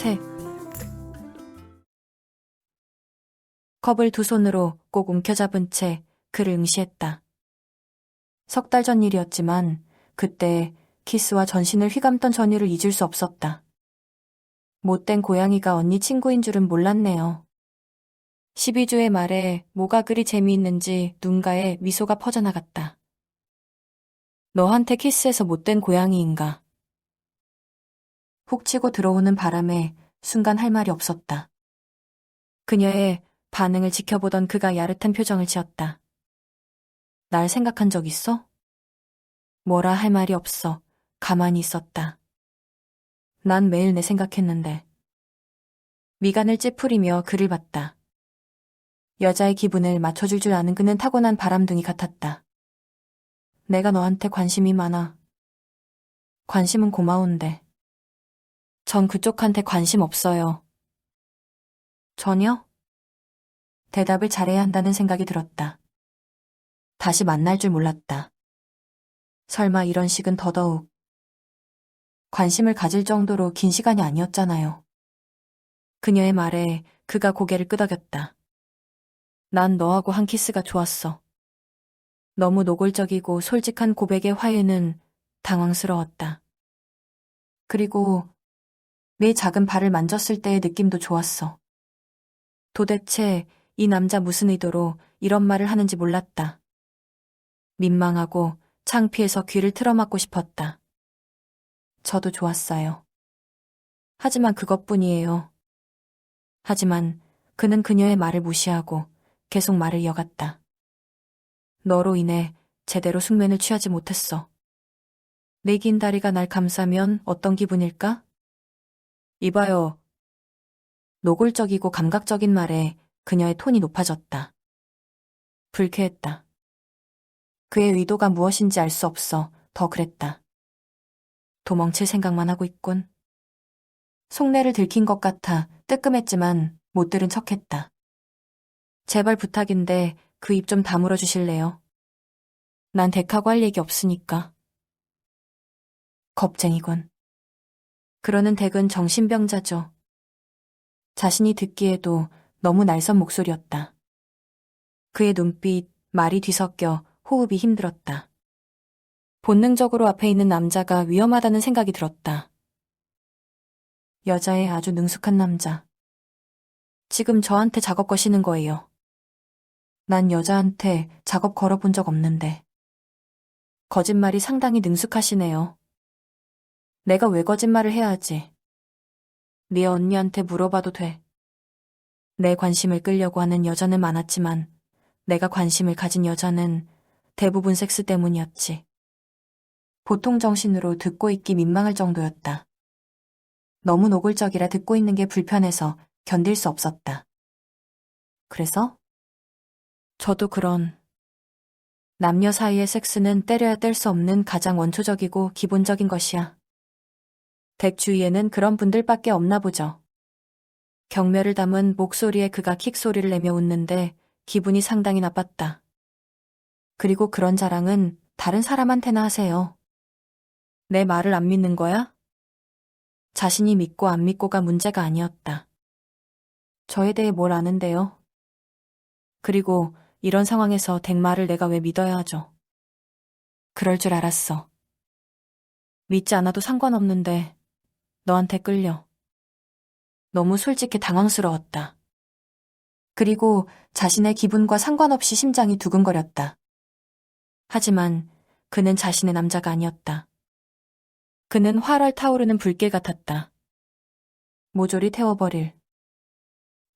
셋. 컵을 두 손으로 꼭 움켜잡은 채 그를 응시했다. 석 달 전 일이었지만 그때 키스와 전신을 휘감던 전율을 잊을 수 없었다. 못된 고양이가 언니 친구인 줄은 몰랐네요. 12주의 말에 뭐가 그리 재미있는지 눈가에 미소가 퍼져나갔다. 너한테 키스해서 못된 고양이인가? 훅 치고 들어오는 바람에 순간 할 말이 없었다. 그녀의 반응을 지켜보던 그가 야릇한 표정을 지었다. 날 생각한 적 있어? 뭐라 할 말이 없어 가만히 있었다. 난 매일 내 생각했는데. 미간을 찌푸리며 그를 봤다. 여자의 기분을 맞춰줄 줄 아는 그는 타고난 바람둥이 같았다. 내가 너한테 관심이 많아. 관심은 고마운데. 전 그쪽한테 관심 없어요. 전혀? 대답을 잘해야 한다는 생각이 들었다. 다시 만날 줄 몰랐다. 설마 이런 식은 더더욱. 관심을 가질 정도로 긴 시간이 아니었잖아요. 그녀의 말에 그가 고개를 끄덕였다. 난 너하고 한 키스가 좋았어. 너무 노골적이고 솔직한 고백의 화해는 당황스러웠다. 그리고 내 작은 발을 만졌을 때의 느낌도 좋았어. 도대체 이 남자 무슨 의도로 이런 말을 하는지 몰랐다. 민망하고 창피해서 귀를 틀어막고 싶었다. 저도 좋았어요. 하지만 그것뿐이에요. 하지만 그는 그녀의 말을 무시하고 계속 말을 이어갔다. 너로 인해 제대로 숙면을 취하지 못했어. 내 긴 다리가 날 감싸면 어떤 기분일까? 이봐요. 노골적이고 감각적인 말에 그녀의 톤이 높아졌다. 불쾌했다. 그의 의도가 무엇인지 알 수 없어 더 그랬다. 도망칠 생각만 하고 있군. 속내를 들킨 것 같아 뜨끔했지만 못 들은 척했다. 제발 부탁인데 그 입 좀 다물어 주실래요? 난 덱하고 할 얘기 없으니까. 겁쟁이군. 그러는 덱은 정신병자죠. 자신이 듣기에도 너무 날선 목소리였다. 그의 눈빛, 말이 뒤섞여 호흡이 힘들었다. 본능적으로 앞에 있는 남자가 위험하다는 생각이 들었다. 여자의 아주 능숙한 남자. 지금 저한테 작업 거시는 거예요. 난 여자한테 작업 걸어본 적 없는데. 거짓말이 상당히 능숙하시네요. 내가 왜 거짓말을 해야 하지? 네 언니한테 물어봐도 돼. 내 관심을 끌려고 하는 여자는 많았지만 내가 관심을 가진 여자는 대부분 섹스 때문이었지. 보통 정신으로 듣고 있기 민망할 정도였다. 너무 노골적이라 듣고 있는 게 불편해서 견딜 수 없었다. 그래서? 저도 그런 남녀 사이의 섹스는 때려야 뗄 수 없는 가장 원초적이고 기본적인 것이야. 덱 주위에는 그런 분들밖에 없나 보죠. 경멸을 담은 목소리에 그가 킥 소리를 내며 웃는데 기분이 상당히 나빴다. 그리고 그런 자랑은 다른 사람한테나 하세요. 내 말을 안 믿는 거야? 자신이 믿고 안 믿고가 문제가 아니었다. 저에 대해 뭘 아는데요? 그리고 이런 상황에서 덱 말을 내가 왜 믿어야 하죠? 그럴 줄 알았어. 믿지 않아도 상관없는데 너한테 끌려. 너무 솔직히 당황스러웠다. 그리고 자신의 기분과 상관없이 심장이 두근거렸다. 하지만 그는 자신의 남자가 아니었다. 그는 활활 타오르는 불길 같았다. 모조리 태워버릴.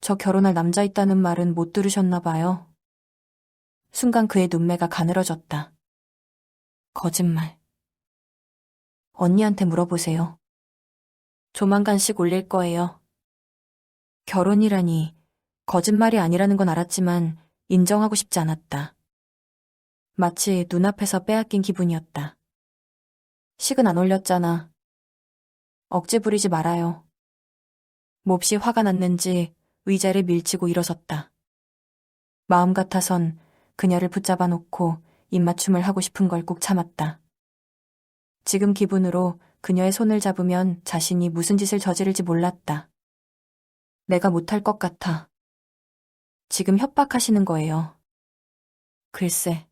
저 결혼할 남자 있다는 말은 못 들으셨나 봐요. 순간 그의 눈매가 가늘어졌다. 거짓말. 언니한테 물어보세요. 조만간씩 올릴 거예요. 결혼이라니 거짓말이 아니라는 건 알았지만 인정하고 싶지 않았다. 마치 눈앞에서 빼앗긴 기분이었다. 식은 안 올렸잖아. 억지 부리지 말아요. 몹시 화가 났는지 의자를 밀치고 일어섰다. 마음 같아선 그녀를 붙잡아 놓고 입맞춤을 하고 싶은 걸 꾹 참았다. 지금 기분으로 그녀의 손을 잡으면 자신이 무슨 짓을 저지를지 몰랐다. 내가 못할 것 같아. 지금 협박하시는 거예요. 글쎄,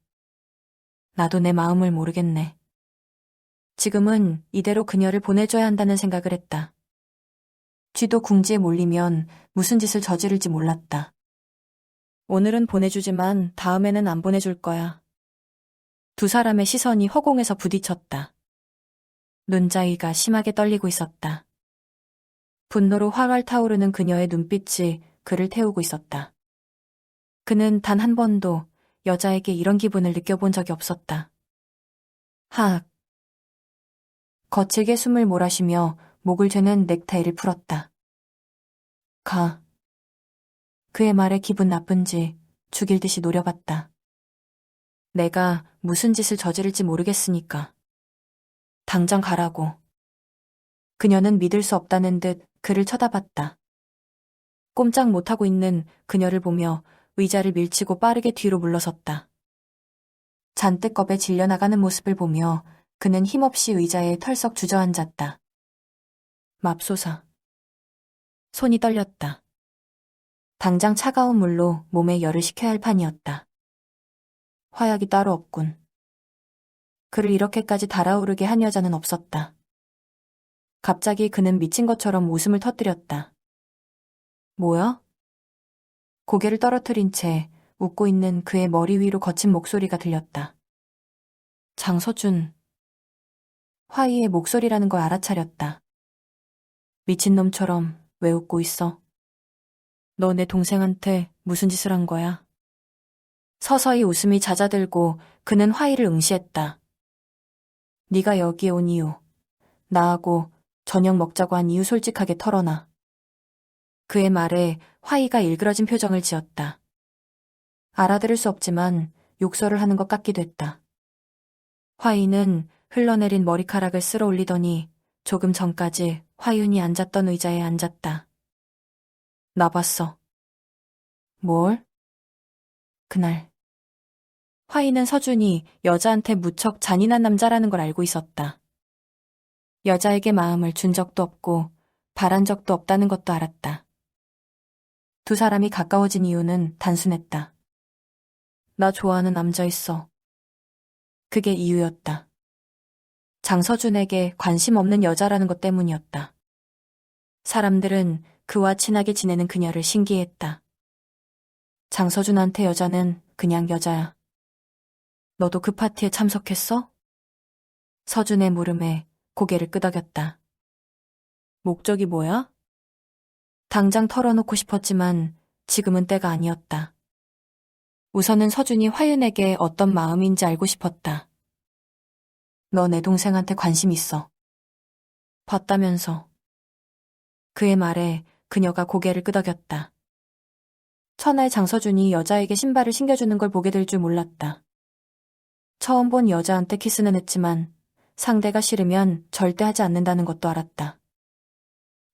나도 내 마음을 모르겠네. 지금은 이대로 그녀를 보내줘야 한다는 생각을 했다. 쥐도 궁지에 몰리면 무슨 짓을 저지를지 몰랐다. 오늘은 보내주지만 다음에는 안 보내줄 거야. 두 사람의 시선이 허공에서 부딪혔다. 눈자위가 심하게 떨리고 있었다. 분노로 활활 타오르는 그녀의 눈빛이 그를 태우고 있었다. 그는 단 한 번도 여자에게 이런 기분을 느껴본 적이 없었다. 하악. 거칠게 숨을 몰아쉬며 목을 죄는 넥타이를 풀었다. 가. 그의 말에 기분 나쁜지 죽일 듯이 노려봤다. 내가 무슨 짓을 저지를지 모르겠으니까. 당장 가라고. 그녀는 믿을 수 없다는 듯 그를 쳐다봤다. 꼼짝 못하고 있는 그녀를 보며 의자를 밀치고 빠르게 뒤로 물러섰다. 잔뜩 겁에 질려나가는 모습을 보며 그는 힘없이 의자에 털썩 주저앉았다. 맙소사. 손이 떨렸다. 당장 차가운 물로 몸에 열을 식혀야 할 판이었다. 화약이 따로 없군. 그를 이렇게까지 달아오르게 한 여자는 없었다. 갑자기 그는 미친 것처럼 웃음을 터뜨렸다. 뭐야? 고개를 떨어뜨린 채 웃고 있는 그의 머리 위로 거친 목소리가 들렸다. 장서준. 화이의 목소리라는 걸 알아차렸다. 미친놈처럼 왜 웃고 있어? 너 내 동생한테 무슨 짓을 한 거야? 서서히 웃음이 잦아들고 그는 화이를 응시했다. 네가 여기에 온 이유, 나하고 저녁 먹자고 한 이유 솔직하게 털어놔. 그의 말에 화이가 일그러진 표정을 지었다. 알아들을 수 없지만 욕설을 하는 것 같기도 했다. 화이는 흘러내린 머리카락을 쓸어 올리더니 조금 전까지 화윤이 앉았던 의자에 앉았다. 나 봤어. 뭘? 그날. 화이는 서준이 여자한테 무척 잔인한 남자라는 걸 알고 있었다. 여자에게 마음을 준 적도 없고 바란 적도 없다는 것도 알았다. 두 사람이 가까워진 이유는 단순했다. 나 좋아하는 남자 있어. 그게 이유였다. 장서준에게 관심 없는 여자라는 것 때문이었다. 사람들은 그와 친하게 지내는 그녀를 신기해했다. 장서준한테 여자는 그냥 여자야. 너도 그 파티에 참석했어? 서준의 물음에 고개를 끄덕였다. 목적이 뭐야? 당장 털어놓고 싶었지만 지금은 때가 아니었다. 우선은 서준이 화윤에게 어떤 마음인지 알고 싶었다. 너 내 동생한테 관심 있어. 봤다면서. 그의 말에 그녀가 고개를 끄덕였다. 첫날 장서준이 여자에게 신발을 신겨주는 걸 보게 될 줄 몰랐다. 처음 본 여자한테 키스는 했지만 상대가 싫으면 절대 하지 않는다는 것도 알았다.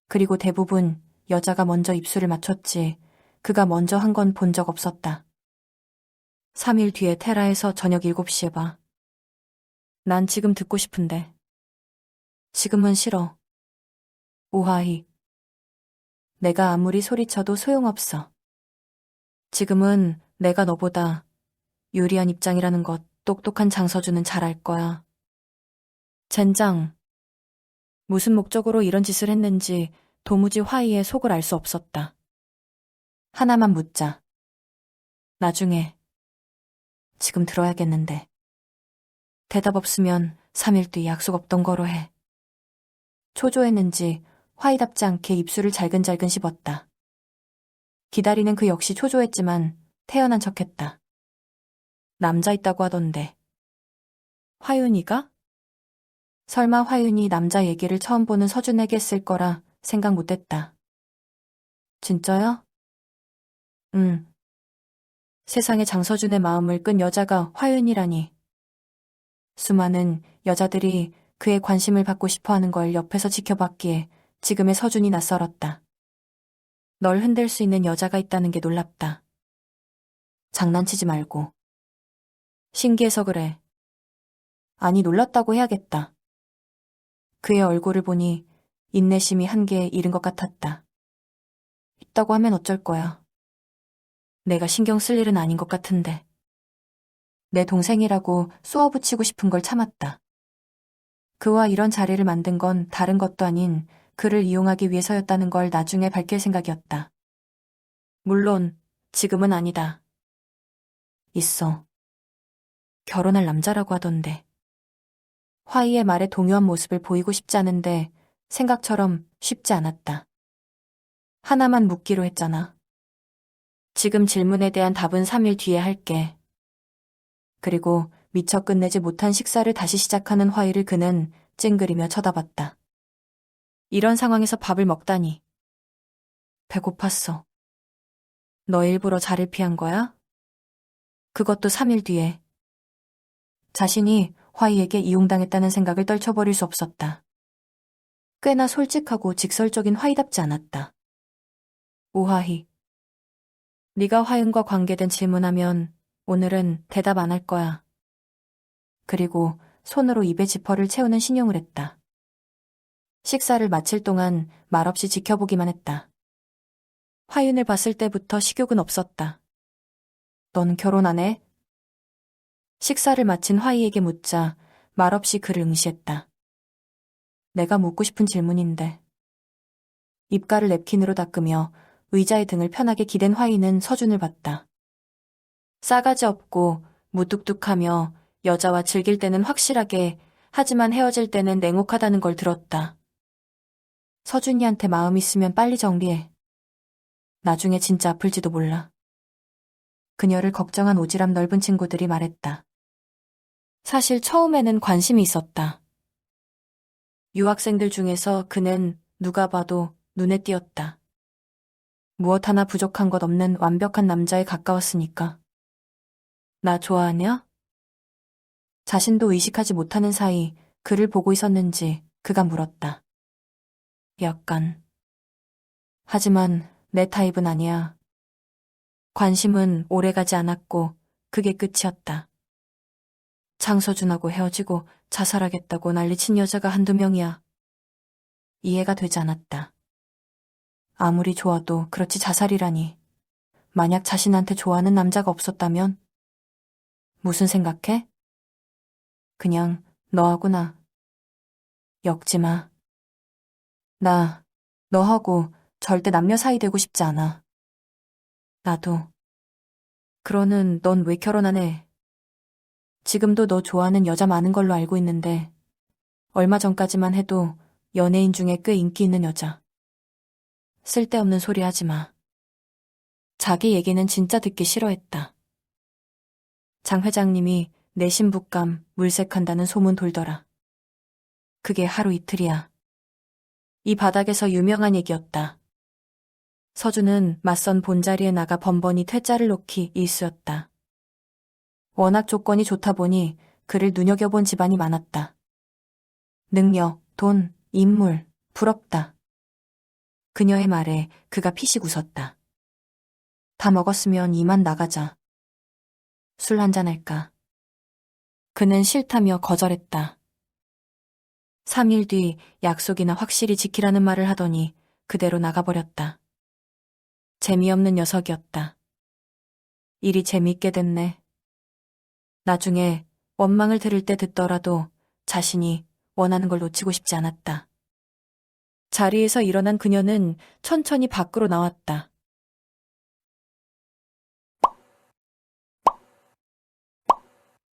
그리고 대부분 여자가 먼저 입술을 맞췄지 그가 먼저 한 건 본 적 없었다. 3일 뒤에 테라에서 저녁 7시에 봐. 난 지금 듣고 싶은데. 지금은 싫어. 오하이. 내가 아무리 소리쳐도 소용없어. 지금은 내가 너보다 유리한 입장이라는 것 똑똑한 장서준은 잘 알 거야. 젠장. 무슨 목적으로 이런 짓을 했는지 도무지 화이의 속을 알 수 없었다. 하나만 묻자. 나중에. 지금 들어야겠는데. 대답 없으면 3일 뒤 약속 없던 거로 해. 초조했는지 화이답지 않게 입술을 잘근잘근 씹었다. 기다리는 그 역시 초조했지만 태연한 척했다. 남자 있다고 하던데. 화윤이가? 설마 화윤이 남자 얘기를 처음 보는 서준에게 했을 거라 생각 못했다. 진짜야? 응. 세상에 장서준의 마음을 끈 여자가 화윤이라니. 수많은 여자들이 그의 관심을 받고 싶어하는 걸 옆에서 지켜봤기에 지금의 서준이 낯설었다. 널 흔들 수 있는 여자가 있다는 게 놀랍다. 장난치지 말고. 신기해서 그래. 아니, 놀랐다고 해야겠다. 그의 얼굴을 보니 인내심이 한계에 이른 것 같았다. 싶다고 하면 어쩔 거야. 내가 신경 쓸 일은 아닌 것 같은데. 내 동생이라고 쏘아붙이고 싶은 걸 참았다. 그와 이런 자리를 만든 건 다른 것도 아닌 그를 이용하기 위해서였다는 걸 나중에 밝힐 생각이었다. 물론 지금은 아니다. 있어. 결혼할 남자라고 하던데. 화이의 말에 동요한 모습을 보이고 싶지 않은데 생각처럼 쉽지 않았다. 하나만 묻기로 했잖아. 지금 질문에 대한 답은 3일 뒤에 할게. 그리고 미처 끝내지 못한 식사를 다시 시작하는 화이를 그는 찡그리며 쳐다봤다. 이런 상황에서 밥을 먹다니. 배고팠어. 너 일부러 자리를 피한 거야? 그것도 3일 뒤에. 자신이 화이에게 이용당했다는 생각을 떨쳐버릴 수 없었다. 꽤나 솔직하고 직설적인 화이답지 않았다. 오하희. 네가 화윤과 관계된 질문하면 오늘은 대답 안 할 거야. 그리고 손으로 입에 지퍼를 채우는 신용을 했다. 식사를 마칠 동안 말없이 지켜보기만 했다. 화윤을 봤을 때부터 식욕은 없었다. 넌 결혼 안 해? 식사를 마친 화이에게 묻자 말없이 그를 응시했다. 내가 묻고 싶은 질문인데. 입가를 냅킨으로 닦으며 의자의 등을 편하게 기댄 화이는 서준을 봤다. 싸가지 없고 무뚝뚝하며 여자와 즐길 때는 확실하게 하지만 헤어질 때는 냉혹하다는 걸 들었다. 서준이한테 마음 있으면 빨리 정리해. 나중에 진짜 아플지도 몰라. 그녀를 걱정한 오지랖 넓은 친구들이 말했다. 사실 처음에는 관심이 있었다. 유학생들 중에서 그는 누가 봐도 눈에 띄었다. 무엇 하나 부족한 것 없는 완벽한 남자에 가까웠으니까. 나 좋아하냐? 자신도 의식하지 못하는 사이 그를 보고 있었는지 그가 물었다. 약간. 하지만 내 타입은 아니야. 관심은 오래가지 않았고 그게 끝이었다. 장서준하고 헤어지고 자살하겠다고 난리친 여자가 한두 명이야. 이해가 되지 않았다. 아무리 좋아도 그렇지 자살이라니. 만약 자신한테 좋아하는 남자가 없었다면? 무슨 생각해? 그냥 너하고 나. 엮지 마. 나 너하고 절대 남녀 사이 되고 싶지 않아. 나도. 그러는 넌 왜 결혼 안 해? 지금도 너 좋아하는 여자 많은 걸로 알고 있는데 얼마 전까지만 해도 연예인 중에 꽤 인기 있는 여자. 쓸데없는 소리 하지 마. 자기 얘기는 진짜 듣기 싫어했다. 장 회장님이 내 신부감 물색한다는 소문 돌더라. 그게 하루 이틀이야. 이 바닥에서 유명한 얘기였다. 서준은 맞선 본자리에 나가 번번이 퇴짜를 놓기 일쑤였다. 워낙 조건이 좋다 보니 그를 눈여겨본 집안이 많았다. 능력, 돈, 인물, 부럽다. 그녀의 말에 그가 피식 웃었다. 다 먹었으면 이만 나가자. 술 한잔 할까? 그는 싫다며 거절했다. 3일 뒤 약속이나 확실히 지키라는 말을 하더니 그대로 나가버렸다. 재미없는 녀석이었다. 일이 재미있게 됐네. 나중에 원망을 들을 때 듣더라도 자신이 원하는 걸 놓치고 싶지 않았다. 자리에서 일어난 그녀는 천천히 밖으로 나왔다.